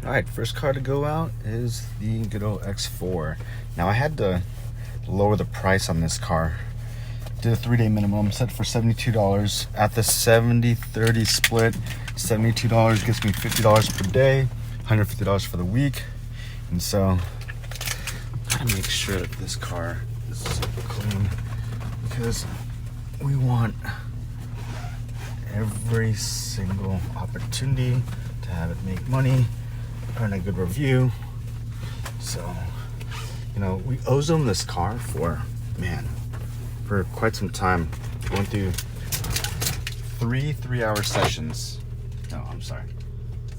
All right, first car to go out is the good old X4. Now I had to lower the price on this car. Did a 3-day minimum, set for $72. At the 70-30 split, $72 gets me $50 per day, $150 for the week. And so, gotta make sure that this car is super clean because we want every single opportunity to have it make money, earn a good review. So, we ozone this car for quite some time. Going through 3-3-hour sessions. No, I'm sorry.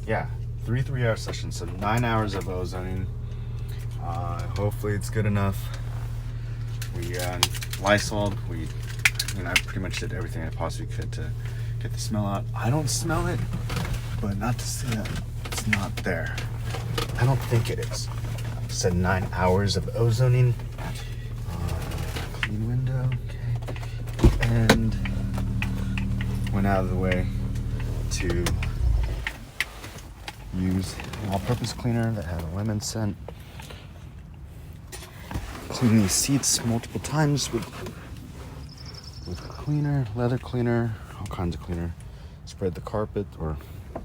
Yeah, 3-3-hour sessions. So 9 hours of ozoning. Hopefully it's good enough. We Lysoled. I pretty much did everything I possibly could to get the smell out. I don't smell it, but not to say that it's not there. I don't think it is. Said 9 hours of ozoning. Clean window, okay. And went out of the way to use an all-purpose cleaner that had a lemon scent. Cleaned these seats multiple times with cleaner, leather cleaner, all kinds of cleaner. Spread the carpet or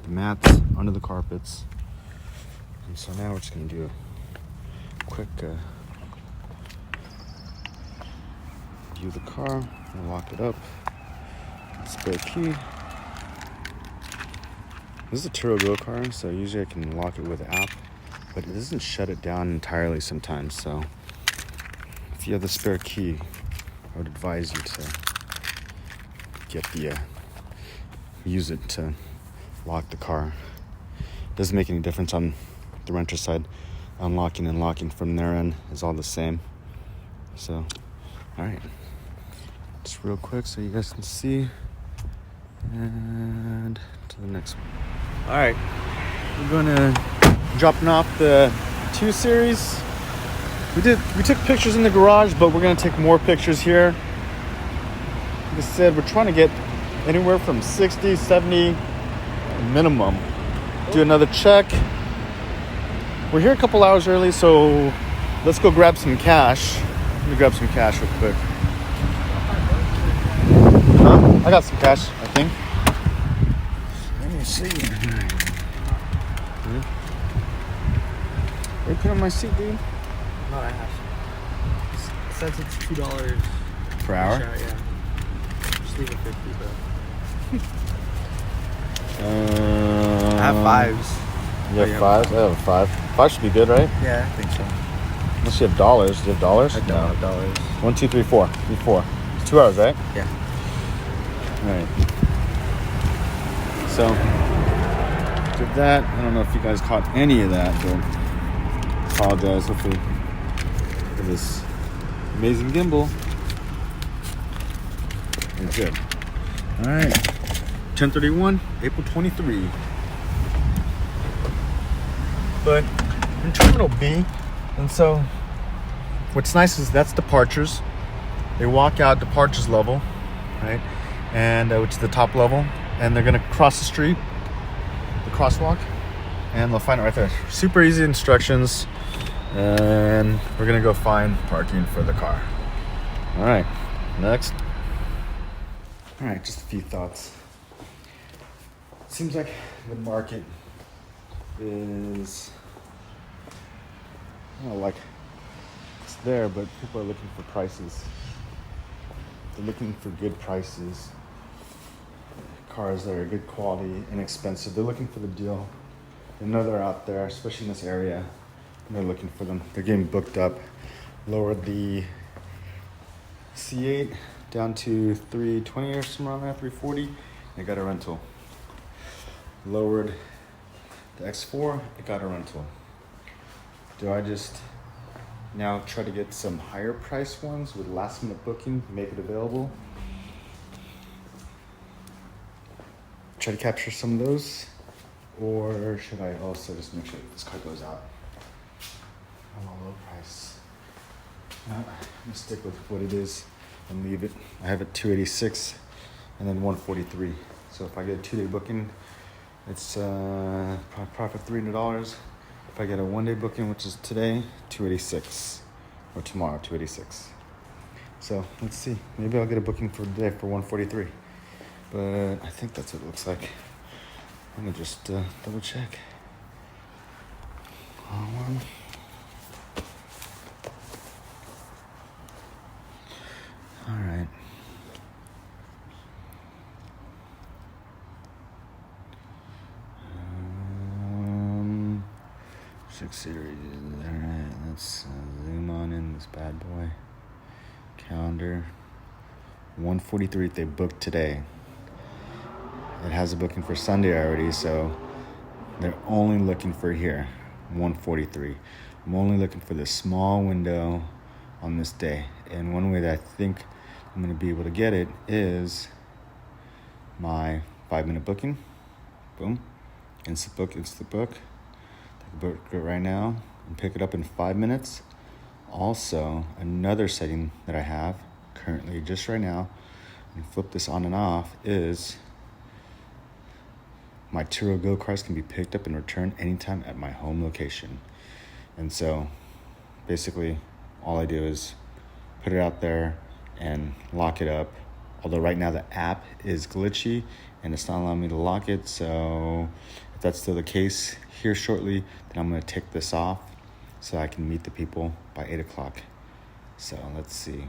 the mats under the carpets. And so now we're just gonna do a quick view the car and lock it up. Spare key. This is a Turo Go car, so usually I can lock it with the app, but it doesn't shut it down entirely sometimes. So if you have the spare key, I would advise you to get use it to lock the car. Doesn't make any difference on the renter side. Unlocking and locking from their end is all the same. So, all right, just real quick so you guys can see, and to the next one. All right, we're gonna dropping off the 2 Series. We took pictures in the garage, but we're gonna take more pictures here. Like I said, we're trying to get anywhere from 60, 70 minimum. Do another check. We're here a couple hours early, so let's go grab some cash. Let me grab some cash real quick. I got some cash, I think. Let me see. What you put on my seat, dude? No, I have some. It says it's $2 per hour? Yeah. Just leave it 50, bro. I have 5s. You have 5s? I have a 5. 5 should be good, right? Yeah, I think so. Unless you have dollars. Do you have dollars? I don't have dollars. 1, 2, 3, 4. 4. It's 2 hours, right? Yeah. All right. So, did that. I don't know if you guys caught any of that, but apologize. Hopefully, for this amazing gimbal. We're good. All right. 10/31, April 23. But in Terminal B, and so what's nice is that's departures. They walk out departures level, right? And which is the top level, and they're gonna cross the street, the crosswalk, and they'll find it right there. Super easy instructions, and we're gonna go find parking for the car. All right, next. All right, just a few thoughts. Seems like the market is, like it's there, but people are looking for prices. They're looking for good prices. Cars that are good quality, inexpensive. They're looking for the deal. They know they're out there, especially in this area. And they're looking for them. They're getting booked up. Lowered the C8 down to 320 or somewhere around there, 340. I got a rental. Lowered the X4, I got a rental. Do I just now try to get some higher price ones with last minute booking, make it available? Try to capture some of those? Or should I also just make sure that this car goes out on a low price? No, I'm gonna stick with what it is and leave it. I have it 286 and then 143. So if I get a 2-day booking, It's profit $300. If I get a 1 day booking, which is today, $286, or tomorrow, $286. So let's see. Maybe I'll get a booking for today for $143. But I think that's what it looks like. I'm gonna just double check. One. All right. Six series. All right. Let's zoom on in this bad boy. Calendar. 143. They booked today. It has a booking for Sunday already, so they're only looking for here. 143. I'm only looking for this small window on this day. And one way that I think I'm going to be able to get it is my 5-minute booking. Boom. Instant book. Take a book right now and pick it up in 5 minutes. Also, another setting that I have currently just right now, and flip this on and off, is my Turo Go cars can be picked up and returned anytime at my home location. And so basically all I do is put it out there and lock it up. Although right now the app is glitchy and it's not allowing me to lock it. So if that's still the case here shortly, then I'm going to take this off so I can meet the people by 8 o'clock. So let's see.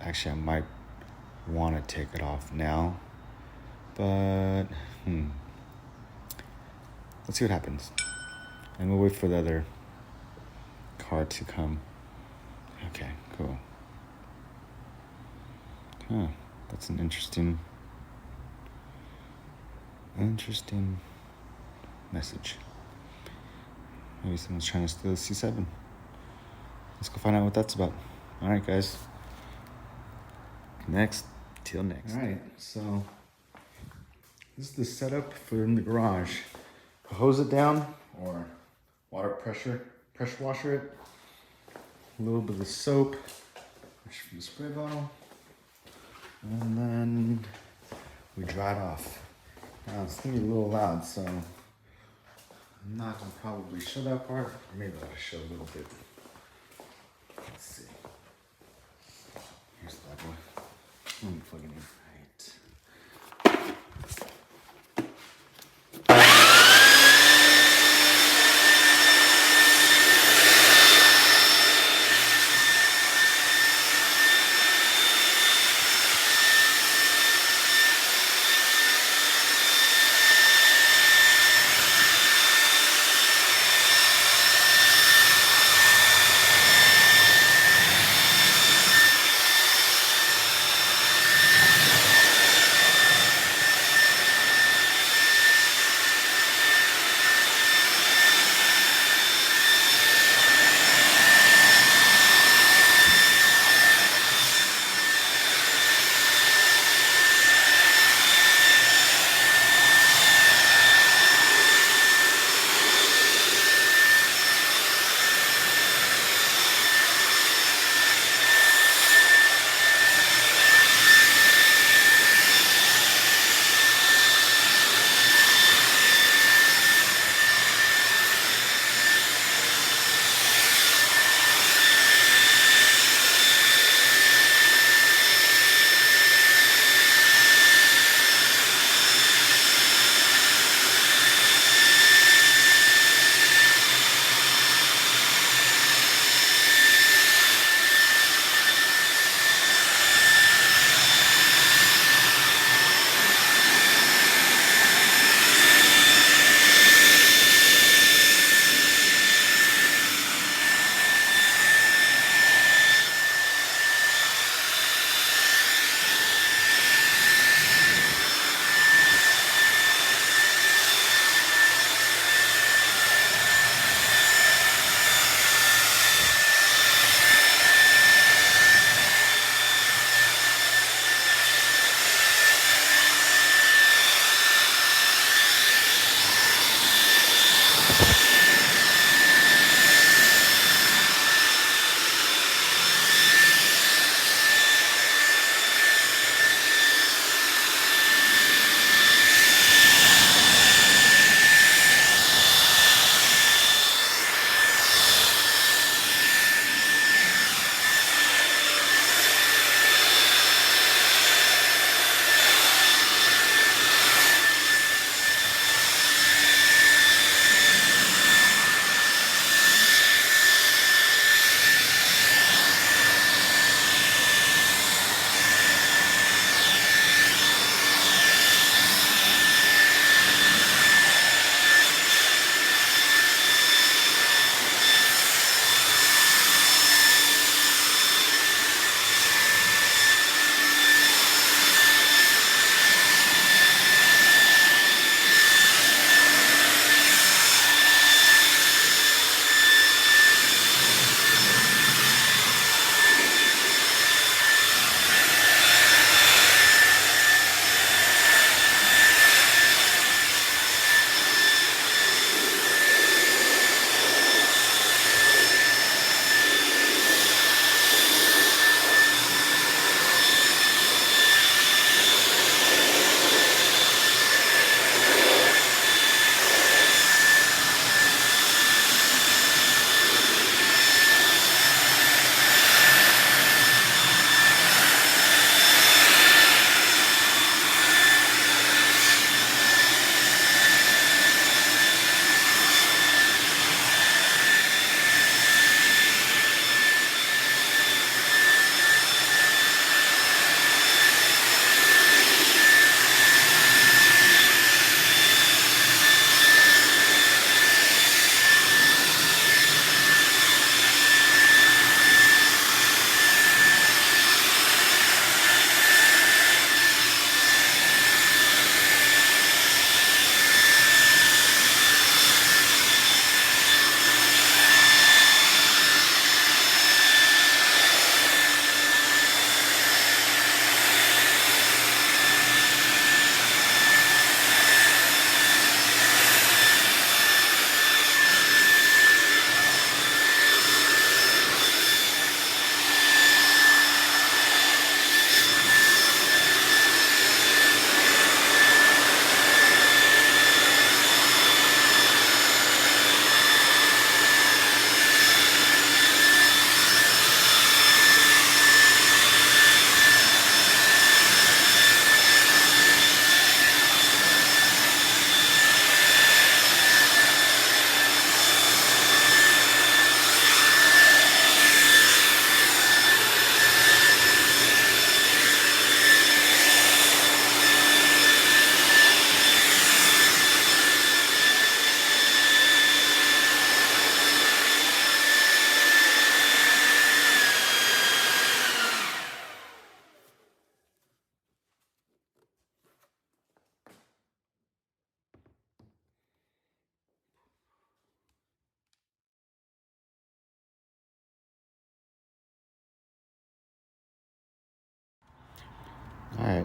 Actually, I might want to take it off now, but let's see what happens. And we'll wait for the other car to come. Okay, cool. Huh, that's an interesting message. Maybe someone's trying to steal a C7. Let's go find out what that's about. All right, guys. Till next. All right, so this is the setup for in the garage. Hose it down or pressure washer it. A little bit of soap, which from the spray bottle, and then we dry it off. Now it's gonna be a little loud, so I'm not gonna probably show that part, or maybe I'll show a little bit. Let's see. Here's that boy. Let me plug it in. Right.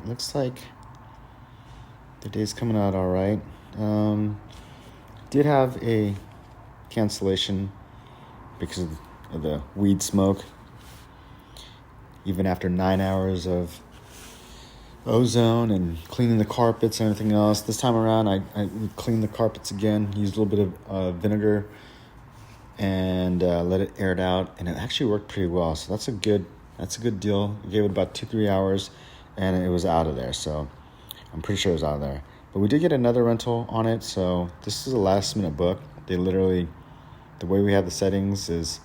looks like the day's coming out all right. Did have a cancellation because of the weed smoke. Even after 9 hours of ozone and cleaning the carpets and everything else, this time around I cleaned the carpets again, used a little bit of vinegar and let it air it out, and it actually worked pretty well. So that's a good deal. I gave it about 2-3 hours and it was out of there. So I'm pretty sure it was out of there. But we did get another rental on it, so this is a last minute book. They literally, the way we have the settings is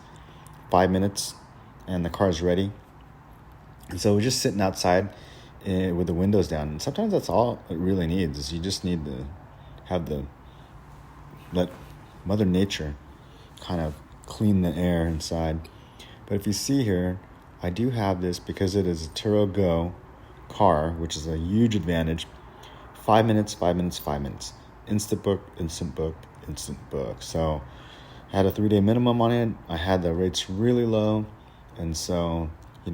5 minutes and the car is ready. And so we're just sitting outside with the windows down. And sometimes that's all it really needs, is you just need to let Mother Nature kind of clean the air inside. But if you see here, I do have this because it is a Turo Go car, which is a huge advantage. 5 minutes, 5 minutes, 5 minutes. Instant book, instant book, instant book. So I had a 3-day minimum on it. I had the rates really low. And so, we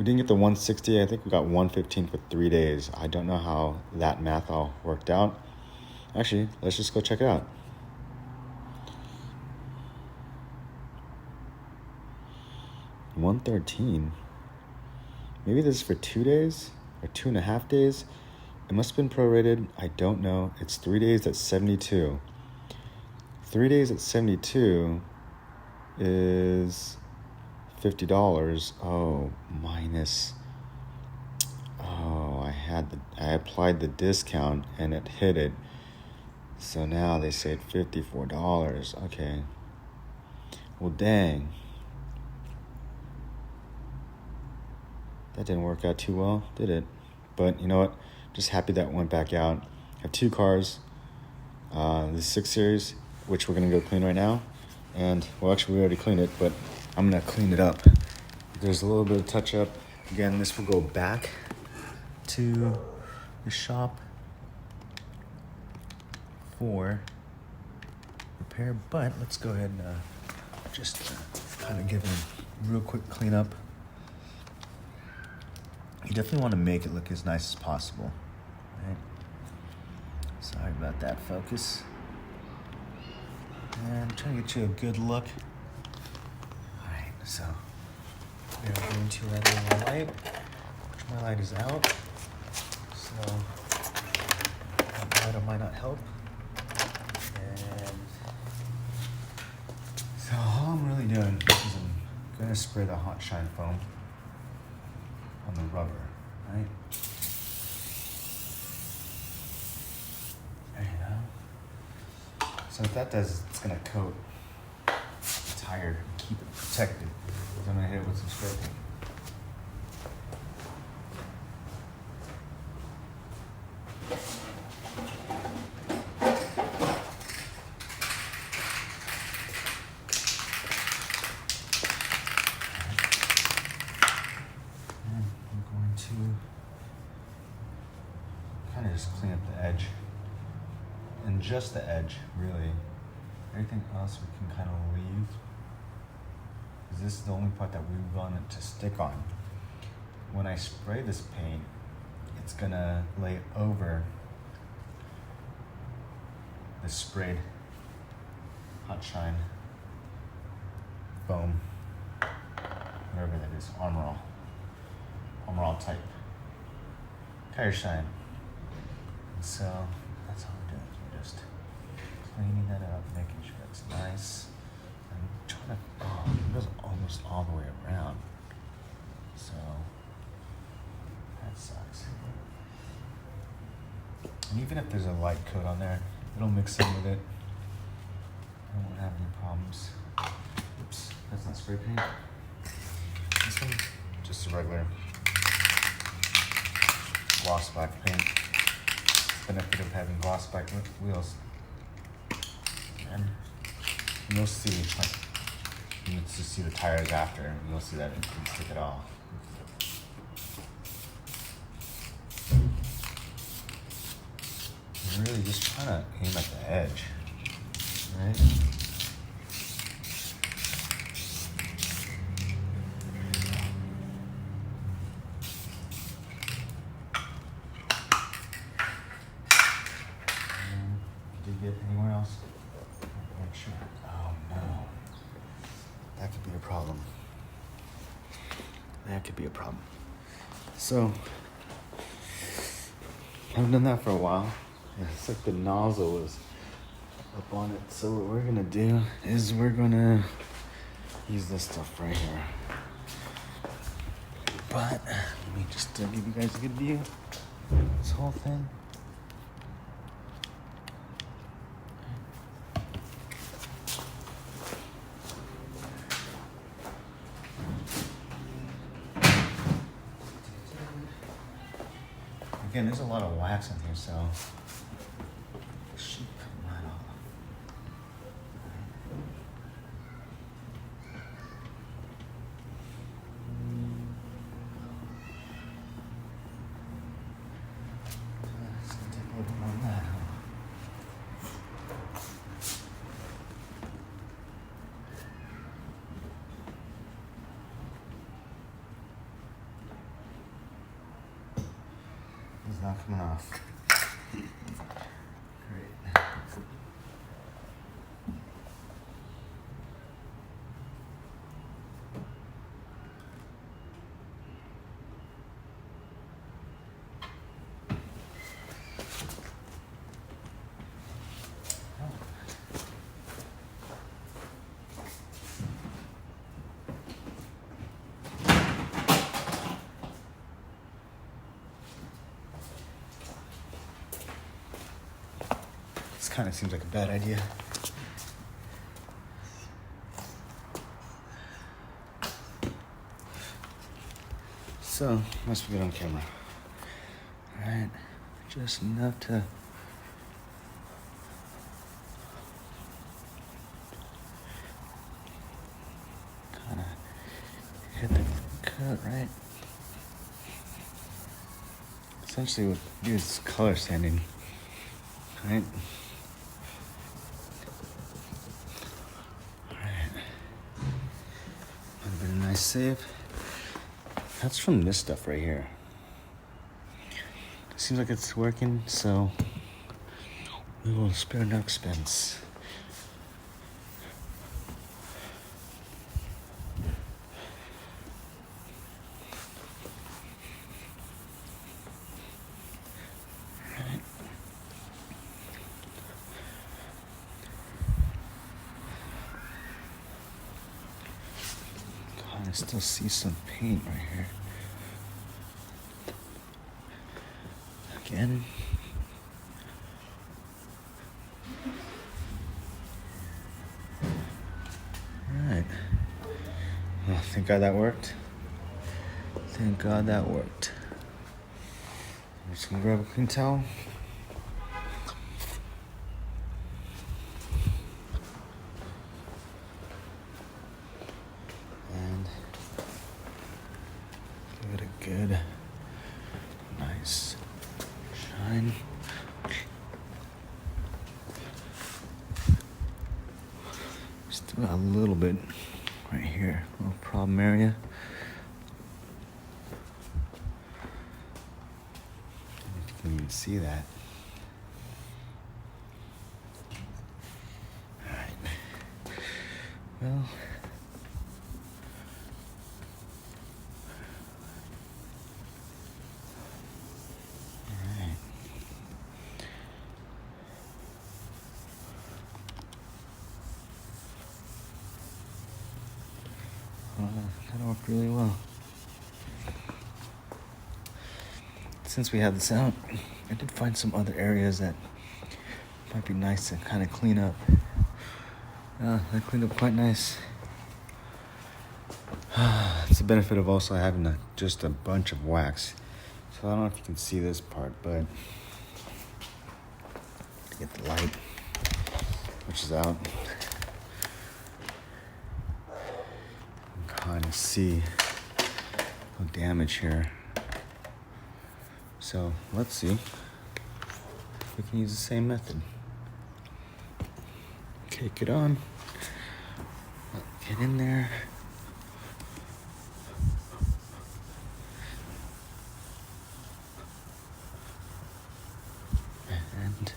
didn't get the 160. I think we got 115 for 3 days. I don't know how that math all worked out. Actually, let's just go check it out. $113. Maybe this is for 2 days or 2.5 days. It must have been prorated. I don't know. It's 3 days at 72. 3 days at 72 is $50. Oh, minus. Oh, I applied the discount and it hit it. So now they say $54. Okay. Well, dang. That didn't work out too well, did it? But you know what? Just happy that went back out. I have 2 cars. The 6 Series, which we're going to go clean right now. And, well, actually, we already cleaned it, but I'm going to clean it up. There's a little bit of touch-up. Again, this will go back to the shop for repair. But let's go ahead and just kind of give it a real quick cleanup. You definitely want to make it look as nice as possible, right? Sorry about that, focus. And I'm trying to get you a good look. All right, so we are going to let in my light, which my light is out. So that might or might not help. And so all I'm really doing is I'm going to spray the hot shine foam on the rubber, right? There you go. So what that does is it's gonna coat the tire and keep it protected. So I'm gonna hit it with some spray paint. Kind of just clean up the edge, and just the edge, really. Everything else we can kind of leave, because this is the only part that we want it to stick on. When I spray this paint, it's gonna lay over the sprayed hot shine foam, whatever that is, Armor All type tire shine. So that's all we're doing. We're just cleaning that up, making sure it's nice. I'm trying to, it goes almost all the way around. So that sucks. And even if there's a light coat on there, it'll mix in with it. I won't have any problems. Oops, that's not spray paint. This one, just a regular gloss black paint. Benefit of having gloss black wheels, and you'll see, like, you need to see the tires after, and you'll see that it can stick it off. You're really just trying to aim at the edge, right? That could be a problem. That could be a problem. So, I haven't done that for a while. Yeah, it's like the nozzle was up on it. So what we're gonna do is we're gonna use this stuff right here. But let me just give you guys a good view of this whole thing. Again, there's a lot of wax in here, so it should come right off. Let's take a little bit more of that. It's not coming off. Great. This kind of seems like a bad idea. So, must be good on camera. Alright, just enough to kind of hit the cut, right? Essentially what we do is color sanding, right? Alright. Might have been a nice save. That's from this stuff right here. Seems like it's working, so we will spare no expense. Right. God, I still see some paint right here. Again. Alright. Well, thank God that worked. Thank God that worked. I'm just gonna grab a clean towel. And give it a good, nice shine. Still got a little bit right here, a little problem area. If you can even see that. Alright. Well, that worked really well. Since we had this out, I did find some other areas that might be nice to kind of clean up. That cleaned up quite nice. It's the benefit of also having just a bunch of wax. So I don't know if you can see this part, but to get the light, which is out, kind of see no damage here. So let's see if we can use the same method. Take it on, get in there. And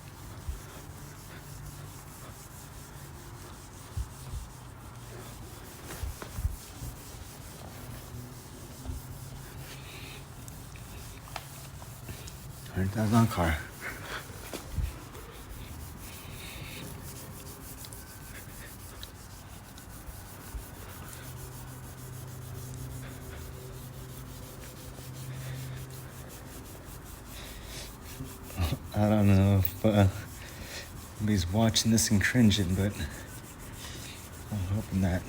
$100,000 car. I don't know if anybody's watching this and cringing, but I'm hoping that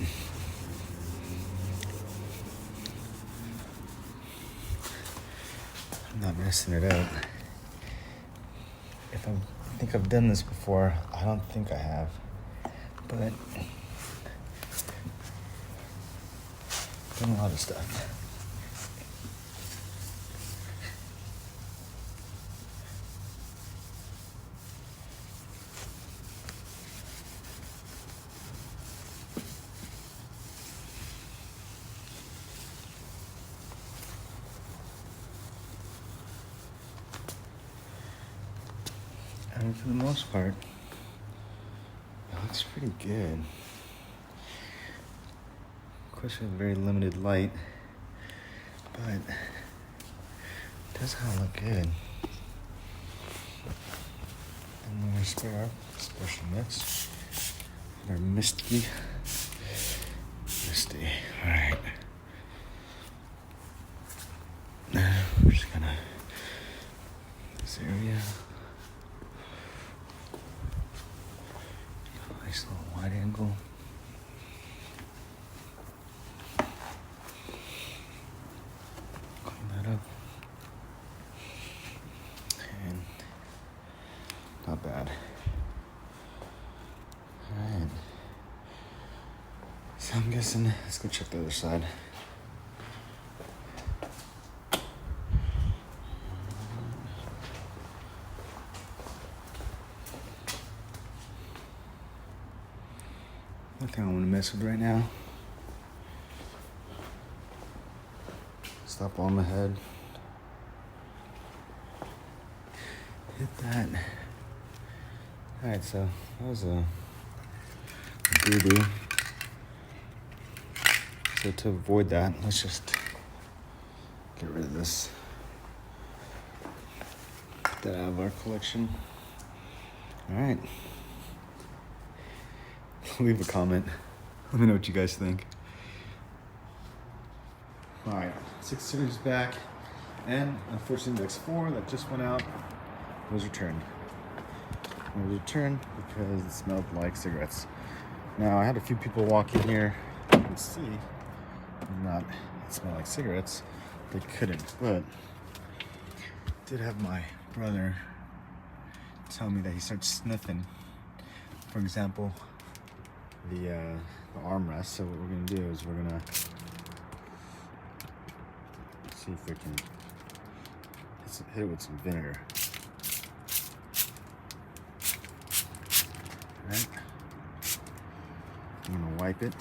I'm not messing it up. If I think I've done this before, I don't think I have, but I've done a lot of stuff. And for the most part, it looks pretty good. Of course, we have very limited light, but it does kind of look good. And we're going to spray our special mix. Our misty. Alright. We're just gonna this area. Nice little wide angle. Clean that up. And not bad. Alright. So I'm guessing, let's go check the other side. Nothing I want to mess with right now. Stop on my head. Hit that. Alright, so that was a doo-doo. So to avoid that, let's just get rid of this. Get that out of our collection. Alright. Leave a comment. Let me know what you guys think. Alright, 6 Series back. And unfortunately the X4 that just went out was returned. It was returned because it smelled like cigarettes. Now I had a few people walk in here. You can see it smelled like cigarettes. They couldn't, but did have my brother tell me that he starts sniffing. For example, the armrest. So what we're gonna do is we're gonna see if we can hit it with some vinegar. All right. I'm gonna wipe it.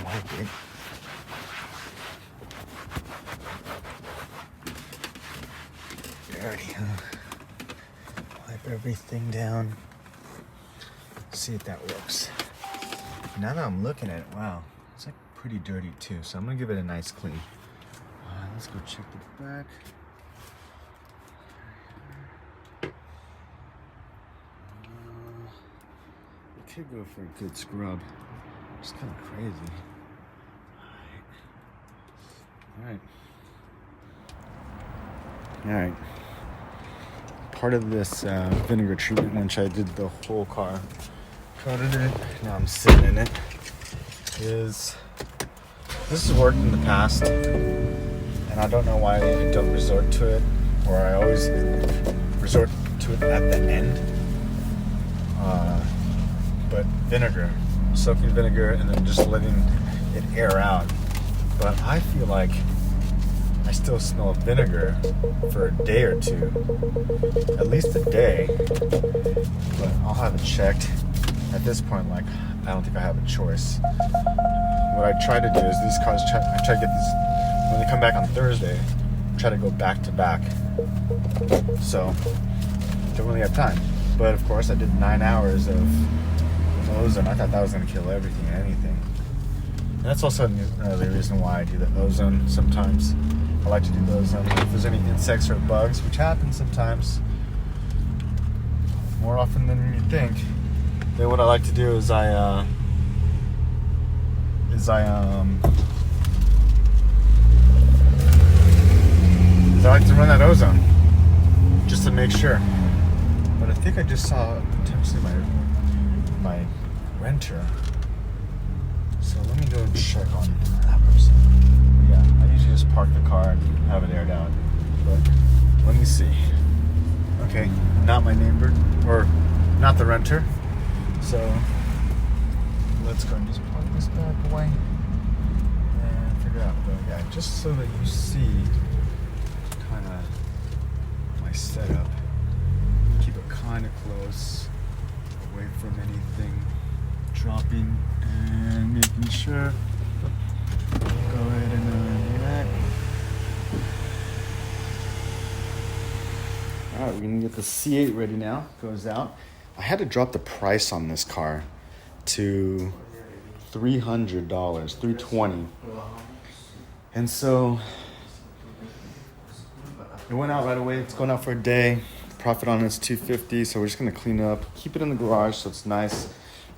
Wipe it. Dirty, huh? Wipe everything down. See if that works. Now that I'm looking at it, wow, it's like pretty dirty too. So I'm gonna give it a nice clean. Let's go check the back. It could go for a good scrub. It's kind of crazy. All right. Part of this vinegar treatment, once I did the whole car, coated it, now I'm sitting in it, is this has worked in the past, and I don't know why I don't resort to it, or I always resort to it at the end. But vinegar, soaking vinegar, and then just letting it air out. But I feel like I still smell vinegar for a day or two, at least a day, but I'll have it checked. At this point, like, I don't think I have a choice. What I try to do is these cars, I try to get these, when they come back on Thursday, try to go back to back. So, don't really have time. But of course, I did 9 hours of ozone. I thought that was gonna kill everything and anything. And that's also another reason why I do the ozone sometimes. I like to do the ozone if there's any insects or bugs, which happens sometimes, more often than you think. Then what I like to do is I like to run that ozone just to make sure. But I think I just saw potentially my renter. So let me go and check on that person. But yeah, I usually just park the car and have it aired out. But let me see. Okay, not my neighbor, or not the renter. So let's go and just park this bad boy and figure out. But yeah, just so that you see kind of my setup. Keep it kind of close, away from anything dropping, and making sure. Go ahead and do that. All right, we're gonna get the C8 ready now. Goes out. I had to drop the price on this car to $300, $320, and so it went out right away. It's going out for a day. Profit on it's $250, so we're just gonna clean it up, keep it in the garage so it's nice.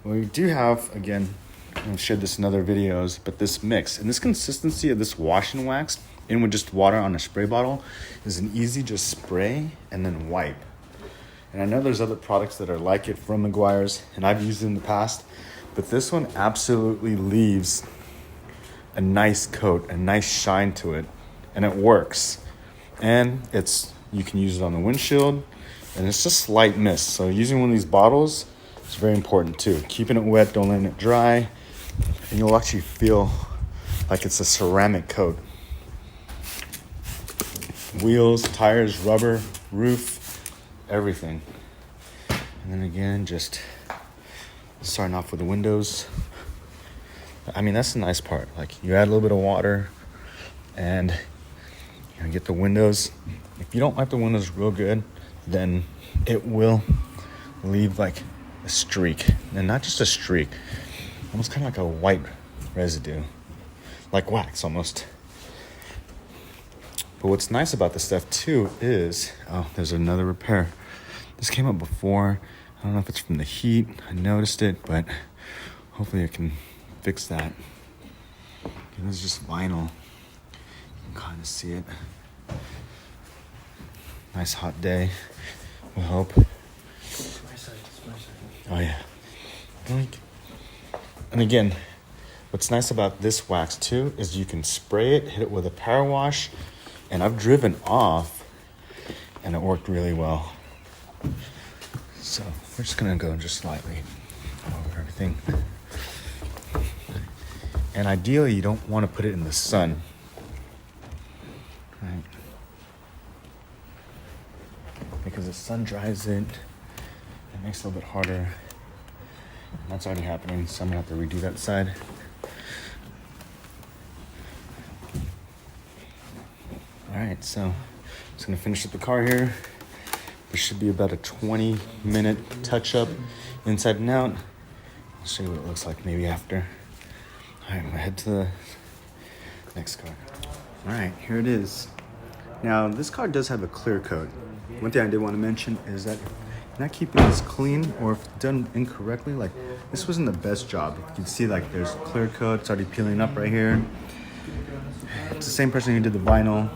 We do have, again, I've shared this in other videos, but this mix and this consistency of this wash and wax in with just water on a spray bottle is an easy just spray and then wipe. And I know there's other products that are like it from Meguiar's, and I've used it in the past, but this one absolutely leaves a nice coat, a nice shine to it, and it works. And you can use it on the windshield, and it's just light mist. So using one of these bottles is very important too. Keeping it wet, don't letting it dry, and you'll actually feel like it's a ceramic coat. Wheels, tires, rubber, roof, everything. And then again, just starting off with the windows. I mean, that's the nice part. Like, you add a little bit of water and get the windows. If you don't wipe the windows real good, then it will leave like a streak. And not just a streak, almost kind of like a white residue, like wax almost. But what's nice about this stuff too is, there's another repair. This came up before. I don't know if it's from the heat. I noticed it, but hopefully I can fix that. And this is just vinyl. You can kind of see it. Nice hot day, we hope. Oh yeah. And again, what's nice about this wax too is you can spray it, hit it with a power wash, and I've driven off and it worked really well. So we're just gonna go just slightly over everything. And ideally you don't want to put it in the sun. Right? Because the sun dries it, it makes it a little bit harder. And that's already happening, so I'm gonna have to redo that side. Alright, so I'm just gonna finish up the car here. There should be about a 20-minute touch-up inside and out. I'll show you what it looks like maybe after. Alright, I'm gonna head to the next car. Alright, here it is. Now, this car does have a clear coat. One thing I did want to mention is that not keeping this clean, or if done incorrectly, like this wasn't the best job. You can see like there's clear coat, it's already peeling up right here. It's the same person who did the vinyl.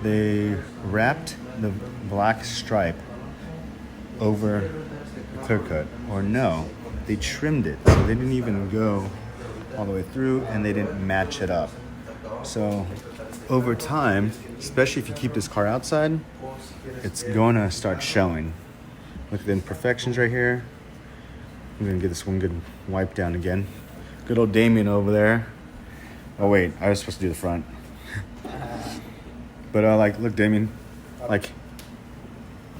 They wrapped the black stripe over the clear coat, or no, they trimmed it. So they didn't even go all the way through and they didn't match it up. So over time, especially if you keep this car outside, it's going to start showing. Look at the imperfections right here. I'm going to get this one good wipe down again. Good old Damien over there. Oh wait, I was supposed to do the front. But like, look, Damien, like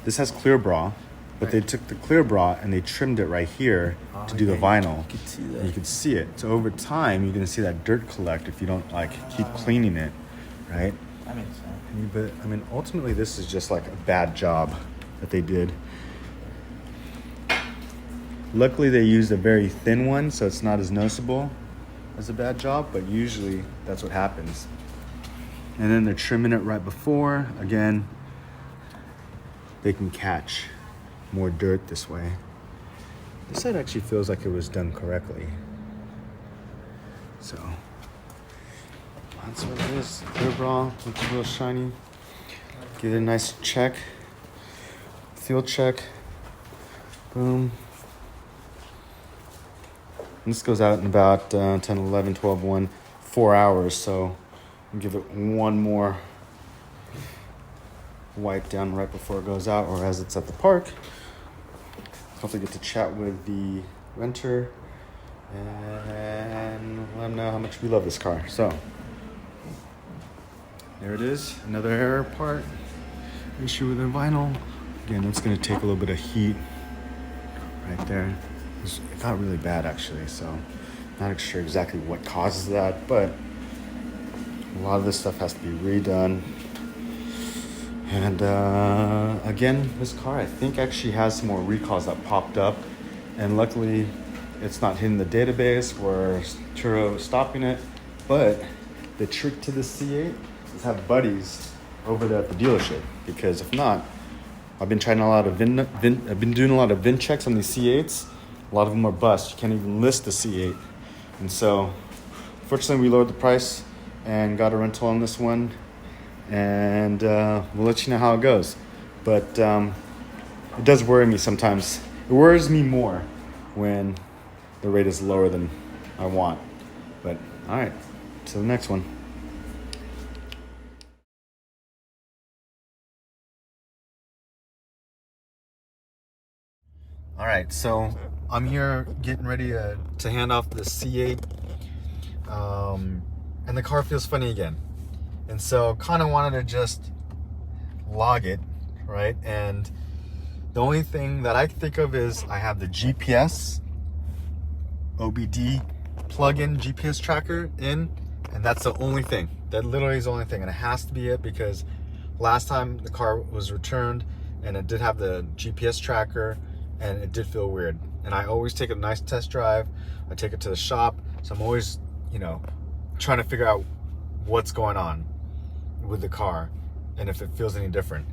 this has clear bra, but they took the clear bra and they trimmed it right here to do the vinyl. You can see that. And you can see it. So over time, you're gonna see that dirt collect if you don't like keep cleaning it, right? That makes sense. But I mean, ultimately, this is just like a bad job that they did. Luckily, they used a very thin one, so it's not as noticeable. does a bad job, but usually that's what happens. And then they're trimming it right before. Again, they can catch more dirt this way. This side actually feels like it was done correctly. So that's what it is. Clear bra, looks real shiny. Give it a nice check. Field check. Boom. And this goes out in about 10, 11, 12, 1, 4 hours. So I'll give it one more wipe down right before it goes out or as it's at the park. Hopefully get to chat with the renter and let them know how much we love this car. So there it is, another error part, issue with the vinyl. Again, it's gonna take a little bit of heat right there. It got really bad actually, so not sure exactly what causes that, but a lot of this stuff has to be redone. And again, this car I think actually has some more recalls that popped up, and luckily it's not hitting the database where Turo is stopping it. But the trick to the C8 is have buddies over there at the dealership, because if not, I've been trying a lot of I've been doing a lot of VIN checks on these C8s. A lot of them are bust. You can't even list the C8, and so fortunately we lowered the price and got a rental on this one. And we'll let you know how it goes. But it does worry me sometimes. It worries me more when the rate is lower than I want. But all right, to the next one. All right, so I'm here getting ready to hand off the C8, and the car feels funny again. And so kind of wanted to just log it, right? And the only thing that I can think of is I have the GPS, OBD plug-in GPS tracker in, and that's the only thing. That literally is the only thing, and it has to be it because last time the car was returned and it did have the GPS tracker and it did feel weird. And I always take a nice test drive. I take it to the shop. So I'm always, trying to figure out what's going on with the car and if it feels any different.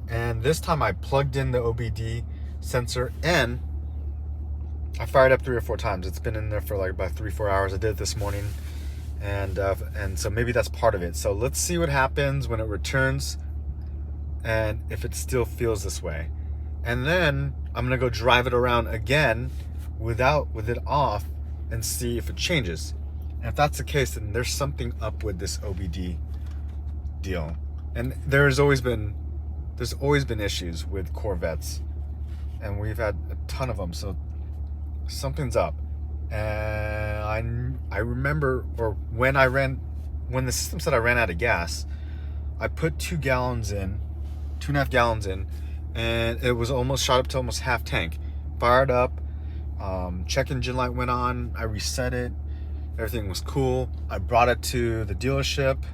And this time I plugged in the OBD sensor and I fired up 3 or 4 times. It's been in there for like about 3-4 hours. I did it this morning, and so maybe that's part of it. So let's see what happens when it returns and if it still feels this way. And then I'm gonna go drive it around again with it off and see if it changes. And if that's the case, then there's something up with this OBD deal. And there's always been issues with Corvettes, and we've had a ton of them, so something's up. And I remember, or when the system said I ran out of gas, I put 2.5 gallons in, and it was almost shot up to almost half tank. Fired up, check engine light went on, I reset it, everything was cool. I brought it to the dealership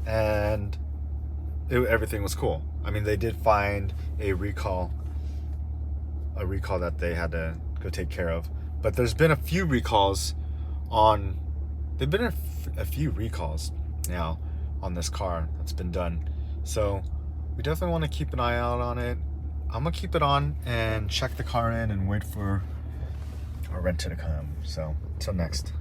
and everything was cool. I mean, they did find a recall that they had to go take care of. But there's been a few recalls now on this car that's been done. So we definitely want to keep an eye out on it. I'm gonna keep it on and check the car in and wait for our renter to come. So until next.